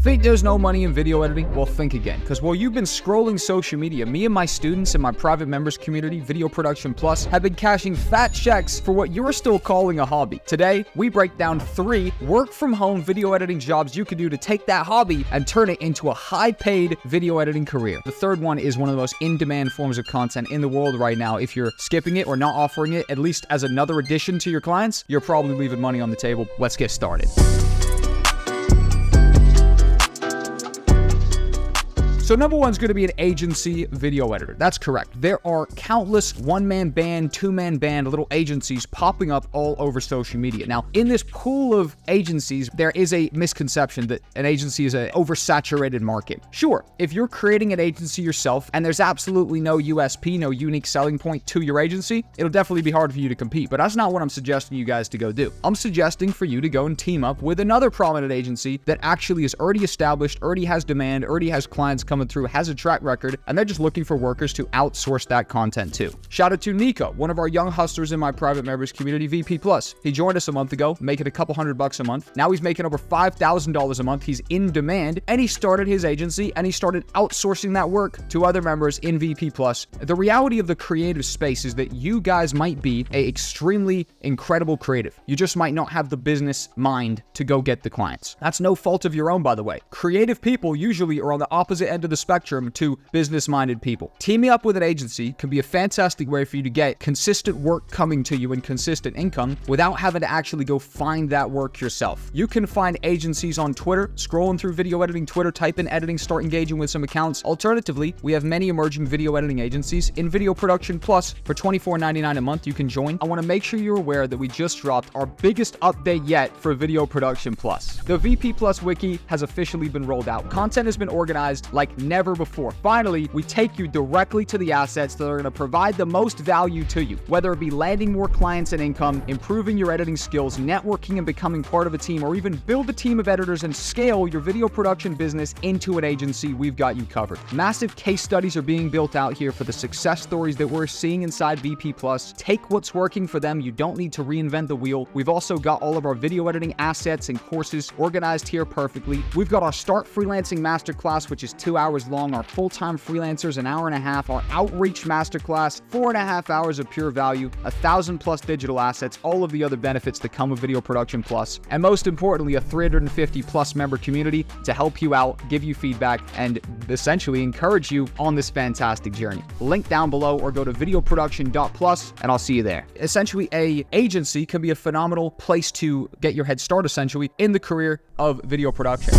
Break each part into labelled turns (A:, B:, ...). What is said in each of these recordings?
A: Think there's no money in video editing? Well, think again. Because while you've been scrolling social media, me and my students in my private members community, Video Production Plus, have been cashing fat checks for what you're still calling a hobby. Today, we break down 3 work-from-home video editing jobs you can do to take that hobby and turn it into a high-paid video editing career. The third one is one of the most in-demand forms of content in the world right now. If you're skipping it or not offering it, at least as another addition to your clients, you're probably leaving money on the table. Let's get started. So number 1 is going to be an agency video editor. That's correct. There are countless one-man band, two-man band, little agencies popping up all over social media. Now, in this pool of agencies, there is a misconception that an agency is an oversaturated market. Sure, if you're creating an agency yourself and there's absolutely no USP, no unique selling point to your agency, it'll definitely be hard for you to compete. But that's not what I'm suggesting you guys to go do. I'm suggesting for you to go and team up with another prominent agency that actually is already established, already has demand, already has clients coming through, has a track record, and they're just looking for workers to outsource that content to. Shout out to Nico, one of our young hustlers in my private members community, VP Plus. He joined us a month ago, making a couple $100 a month. Now he's making over $5,000 a month. He's in demand, and he started his agency, and he started outsourcing that work to other members in VP Plus. The reality of the creative space is that you guys might be an extremely incredible creative. You just might not have the business mind to go get the clients. That's no fault of your own, by the way. Creative people usually are on the opposite end of the spectrum to business-minded people. Teaming up with an agency can be a fantastic way for you to get consistent work coming to you and consistent income without having to actually go find that work yourself. You can find agencies on Twitter, scrolling through video editing Twitter, type in editing, start engaging with some accounts. Alternatively, we have many emerging video editing agencies in Video Production Plus for $24.99 a month. You can join. I want to make sure you're aware that we just dropped our biggest update yet for Video Production Plus. The VP Plus wiki has officially been rolled out. Content has been organized like never before. Finally, we take you directly to the assets that are going to provide the most value to you, whether it be landing more clients and income, improving your editing skills, networking and becoming part of a team, or even build a team of editors and scale your video production business into an agency. We've got you covered. Massive case studies are being built out here for the success stories that we're seeing inside VP Plus. Take what's working for them. You don't need to reinvent the wheel. We've also got all of our video editing assets and courses organized here perfectly. We've got our Start Freelancing Masterclass, which is 2 hours long, our full-time freelancers, an hour and a half, our Outreach Masterclass, 4.5 hours of pure value, 1,000+ digital assets, all of the other benefits that come with Video Production Plus, and most importantly, a 350+ member community to help you out, give you feedback, and essentially encourage you on this fantastic journey. Link down below or go to videoproduction.plus and I'll see you there. Essentially, a agency can be a phenomenal place to get your head start, essentially, in the career of video production.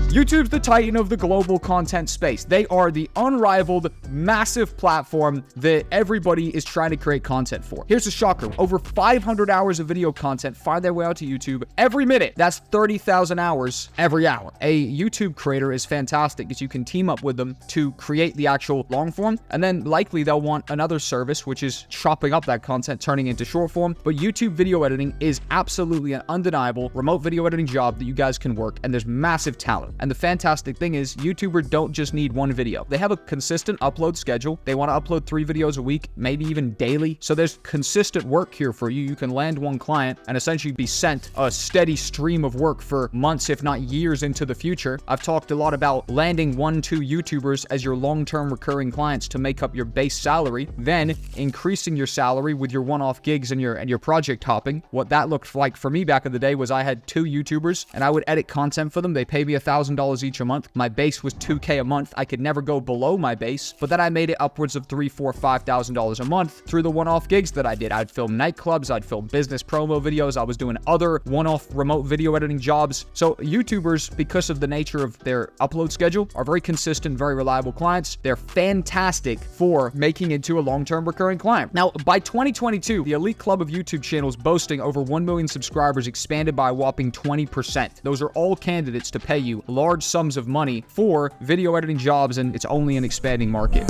A: YouTube's the titan of the global content space. They are the unrivaled, massive platform that everybody is trying to create content for. Here's a shocker. Over 500 hours of video content find their way out to YouTube every minute. That's 30,000 hours every hour. A YouTube creator is fantastic because you can team up with them to create the actual long form, and then likely they'll want another service, which is chopping up that content, turning into short form. But YouTube video editing is absolutely an undeniable remote video editing job that you guys can work, and there's massive talent. And the fantastic thing is, YouTubers don't just need one video. They have a consistent upload schedule. They want to upload 3 videos a week, maybe even daily. So there's consistent work here for you. You can land one client and essentially be sent a steady stream of work for months, if not years into the future. I've talked a lot about landing 1-2 YouTubers as your long-term recurring clients to make up your base salary, then increasing your salary with your one-off gigs and your project hopping. What that looked like for me back in the day was I had 2 YouTubers and I would edit content for them. They pay me $1,000 each a month. My base was $2K a month. I could never go below my base, but then I made it upwards of $3,000, $4,000, $5,000 a month through the one-off gigs that I did. I'd film nightclubs, I'd film business promo videos, I was doing other one-off remote video editing jobs. So YouTubers, because of the nature of their upload schedule, are very consistent, very reliable clients. They're fantastic for making into a long-term recurring client. Now, by 2022, the elite club of YouTube channels boasting over 1 million subscribers expanded by a whopping 20%. Those are all candidates to pay you large sums of money for video editing jobs, and it's only an expanding market.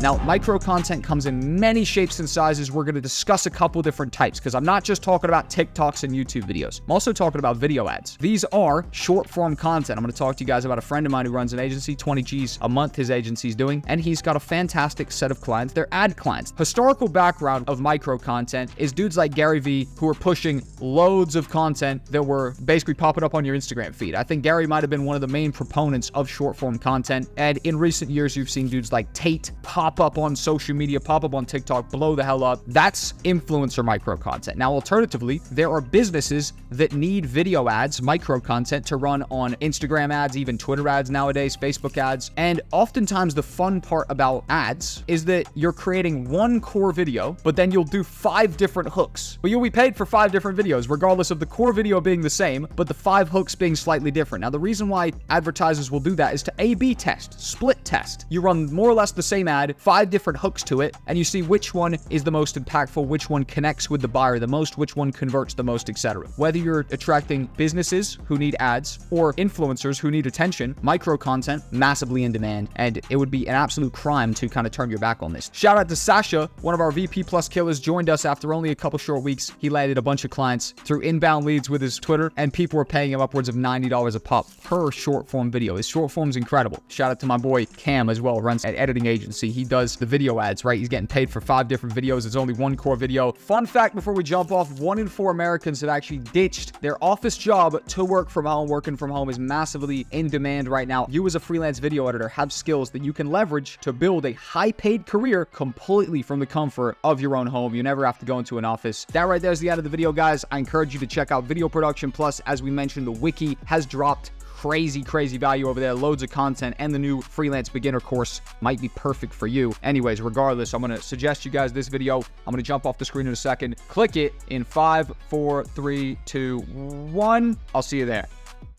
A: Now, micro content comes in many shapes and sizes. We're going to discuss a couple different types because I'm not just talking about TikToks and YouTube videos. I'm also talking about video ads. These are short form content. I'm going to talk to you guys about a friend of mine who runs an agency, 20 G's a month his agency's doing, and he's got a fantastic set of clients. They're ad clients. Historical background of micro content is dudes like Gary Vee who are pushing loads of content that were basically popping up on your Instagram feed. I think Gary might have been one of the main proponents of short form content. And in recent years, you've seen dudes like Tate pop up on social media, pop up on TikTok, blow the hell up. That's influencer micro content. Now, alternatively, there are businesses that need video ads, micro content to run on Instagram ads, even Twitter ads nowadays, Facebook ads. And oftentimes the fun part about ads is that you're creating one core video, but then you'll do 5 different hooks. But you'll be paid for 5 different videos, regardless of the core video being the same, but the 5 hooks being slightly different. Now, the reason why advertisers will do that is to A/B test, split test. You run more or less the same ad, 5 different hooks to it, and you see which one is the most impactful, which one connects with the buyer the most, which one converts the most, etc. Whether you're attracting businesses who need ads or influencers who need attention, micro content, massively in demand, and it would be an absolute crime to kind of turn your back on this. Shout out to Sasha, one of our VP Plus killers, joined us after only a couple short weeks. He landed a bunch of clients through inbound leads with his Twitter, and people were paying him upwards of $90 a pop per short form video. His short form's incredible. Shout out to my boy Cam as well, runs an editing agency. He does the video ads, right? He's getting paid for 5 different videos. It's only one core video. Fun fact before we jump off, 1 in 4 Americans have actually ditched their office job to work from home. Working from home is massively in demand right now. You as a freelance video editor have skills that you can leverage to build a high-paid career completely from the comfort of your own home. You never have to go into an office. That right there is the end of the video, guys. I encourage you to check out Video Production Plus. As we mentioned, the wiki has dropped crazy value over there, loads of content, and the new freelance beginner course might be perfect for you. Anyways, regardless, I'm going to suggest you guys this video. I'm going to jump off the screen in a second. Click it in 5, 4, 3, 2, 1. I'll see you there.